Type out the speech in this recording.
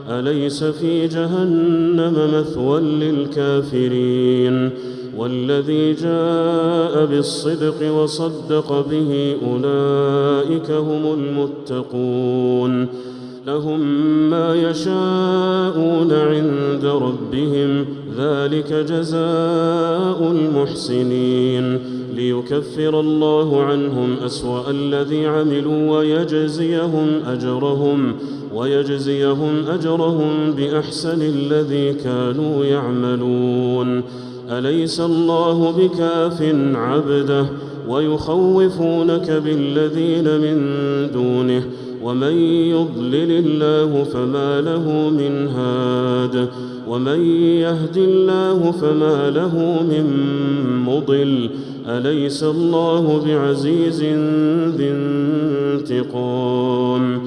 أليس في جهنم مثوى للكافرين والذي جاء بالصدق وصدق به أولئك هم المتقون لهم ما يشاءون عند ربهم ذلك جزاء المحسنين ليكفر الله عنهم أسوأ الذي عملوا ويجزيهم أجرهم بأحسن الذي كانوا يعملون أليس الله بكاف عبده ويخوفونك بالذين من دونه ومن يضلل الله فما له من هاد ومن يهد الله فما له من مضل أليس الله بعزيز ذي انتقام